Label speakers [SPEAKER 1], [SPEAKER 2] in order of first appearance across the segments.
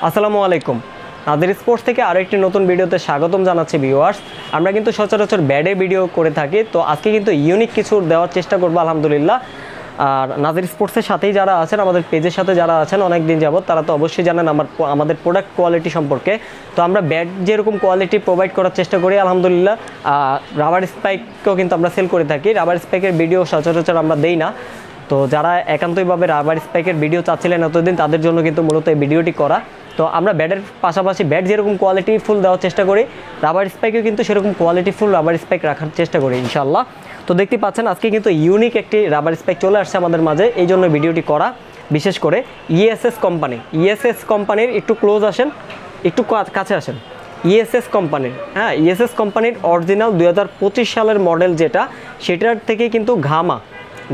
[SPEAKER 1] আসসালামু আলাইকুম। নাজির স্পোর্টস থেকে আরও একটি নতুন ভিডিওতে স্বাগতম জানাচ্ছি ভিউয়ার্স। আমরা কিন্তু সচরাচর ব্যাডে ভিডিও করে থাকি, তো আজকে কিন্তু ইউনিক কিছু দেওয়ার চেষ্টা করবো আলহামদুলিল্লাহ। আর নাজির স্পোর্টসের সাথেই যারা আছেন, আমাদের পেজের সাথে যারা আছেন অনেক দিন যাবত, তারা তো অবশ্যই জানেন আমাদের প্রোডাক্ট কোয়ালিটি সম্পর্কে। তো আমরা ব্যাড যেরকম কোয়ালিটি প্রোভাইড করার চেষ্টা করি আলহামদুলিল্লাহ। রাবার স্পাইকও কিন্তু আমরা সেল করে থাকি। রাবার স্পাইকের ভিডিও সচরাচর আমরা দেই না, তো যারা একান্তইভাবে রাবার স্পাইকের ভিডিও চাচ্ছিলেন এতদিন, তাদের জন্য কিন্তু মূলত এই ভিডিওটি করা। তো আমরা ব্যাটের পাশাপাশি ব্যাট যেরকম কোয়ালিটি ফুল দেওয়ার চেষ্টা করি, রাবার স্পাইকেও কিন্তু সেরকম কোয়ালিটি ফুল রাবার স্পাইক রাখার চেষ্টা করি ইনশাল্লাহ। তো দেখতে পাচ্ছেন আজকে কিন্তু ইউনিক একটি রাবার স্পাইক চলে আসছে আমাদের মাঝে, এই জন্য ভিডিওটি করা। বিশেষ করে ইএসএস কোম্পানির একটু ক্লোজ আসেন, একটু কাছে আসেন। ইএসএস কোম্পানির, ইএসএস কোম্পানির অরিজিনাল 2025 সালের মডেল যেটা, সেটার থেকে কিন্তু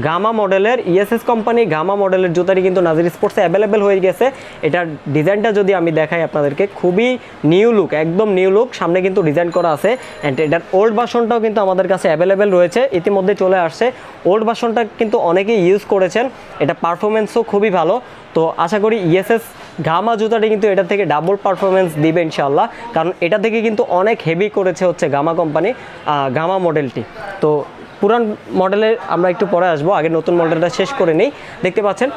[SPEAKER 1] গামা মডেলের ইএসএস কোম্পানি গামা মডেলের জুতাটি কিন্তু নাজির স্পোর্টসে অ্যাভেলেবেল হয়ে গেছে। এটার ডিজাইনটা যদি আমি দেখাই আপনাদেরকে, খুবই নিউ লুক, একদম নিউ লুক। সামনে কিন্তু ডিজাইন করা আছে, অ্যান্ড এটার ওল্ড ভার্সনটাও কিন্তু আমাদের কাছে অ্যাভেলেবেল রয়েছে, ইতিমধ্যে চলে আসছে। ওল্ড ভার্সনটা কিন্তু অনেকেই ইউজ করেছেন, এটা পারফরমেন্সও খুবই ভালো। তো আশা করি ইএসএস গামা জুতাটি কিন্তু এটা থেকে ডাবল পারফরমেন্স দিবে ইনশাল্লাহ, কারণ এটা থেকে কিন্তু অনেক হেভি করেছে হচ্ছে গামা কোম্পানি গামা মডেলটি। তো পুরান মডেলের আমরা একটু পরে আসবো, আগে নতুন মডেলটা শেষ করে নেই। দেখতে পাচ্ছেন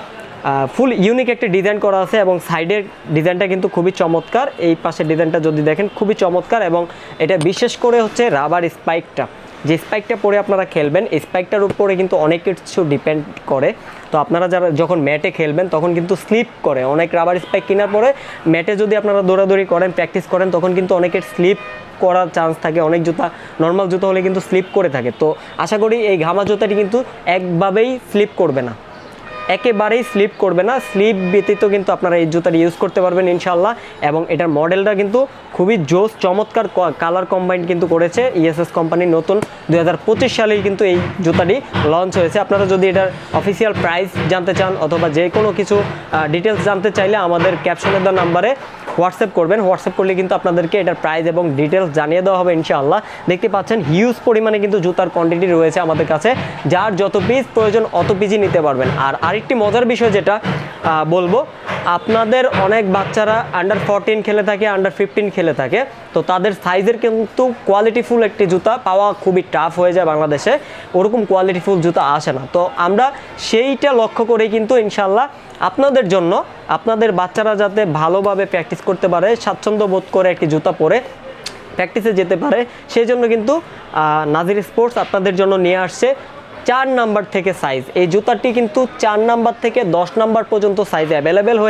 [SPEAKER 1] ফুল ইউনিক একটা ডিজাইন করা আছে, এবং সাইডের ডিজাইনটা কিন্তু খুবই চমৎকার। এই পাশের ডিজাইনটা যদি দেখেন খুবই চমৎকার, এবং এটা বিশেষ করে হচ্ছে রাবার স্পাইকটা, যে স্পাইকটা পরে আপনারা খেলবেন, এই স্পাইকটার উপরে কিন্তু অনেক কিছু ডিপেন্ড করে। তো আপনারা যারা যখন ম্যাটে খেলবেন তখন কিন্তু স্লিপ করে, অনেক রাবার স্পাইক কেনার পরে ম্যাটে যদি আপনারা দৌড়াদৌড়ি করেন, প্র্যাকটিস করেন, তখন কিন্তু অনেকের স্লিপ করার চান্স থাকে। অনেক জুতা, নর্মাল জুতা হলে কিন্তু স্লিপ করে থাকে। তো আশা করি এই গামা জুতাটি কিন্তু একভাবেই স্লিপ করবে না, একেবারেই স্লিপ করবে না। স্লিপ ব্যতীত কিন্তু আপনারা এই জুতাটি ইউজ করতে পারবেন ইনশাল্লাহ। এবং এটার মডেলটা কিন্তু খুবই জোস, চমৎকার কালার কম্বাইন কিন্তু করেছে ইএসএস কোম্পানির। নতুন 2025 সালেই কিন্তু এই জুতাটি লঞ্চ হয়েছে। আপনারা যদি এটার অফিসিয়াল প্রাইস জানতে চান, অথবা যে কোনো কিছু ডিটেলস জানতে চাইলে আমাদের ক্যাপশনের দেওয়া নাম্বারে হোয়াটসঅ্যাপ করবেন। হোয়াটসঅ্যাপ করলে কিন্তু আপনাদেরকে এটার প্রাইস এবং ডিটেলস জানিয়ে দেওয়া হবে ইনশাআল্লাহ। দেখতে পাচ্ছেন হিউজ পরিমাণে কিন্তু জুতার কোয়ান্টিটি রয়েছে আমাদের কাছে, যার যত পিস প্রয়োজন অত পিসই নিতে পারবেন। আর আরেকটি মজার বিষয় যেটা বলবো, আপনাদের অনেক বাচ্চারা আন্ডার 14 খেলে থাকে, আন্ডার 15 খেলে থাকে, তো তাদের সাইজের কিন্তু কোয়ালিটিফুল একটি জুতা পাওয়া খুবই টাফ হয়ে যায় বাংলাদেশে, ওরকম কোয়ালিটিফুল জুতা আসে না। তো আমরা সেইটা লক্ষ্য করেই কিন্তু ইনশাআল্লাহ আপনাদের জন্য, আপনাদের বাচ্চারা যাতে ভালোভাবে প্র্যাকটিস করতে পারে, স্বাচ্ছন্দ্য বোধ করে একটি জুতা পরে প্র্যাকটিসে যেতে পারে, সেই জন্য কিন্তু নাজির স্পোর্টস আপনাদের জন্য নিয়ে আসছে 4 নাম্বার থেকে সাইজ। এই জুতাটি কিন্তু 4 নাম্বার থেকে 10 নাম্বার পর্যন্ত সাইজ অ্যাভেলেবেল হয়ে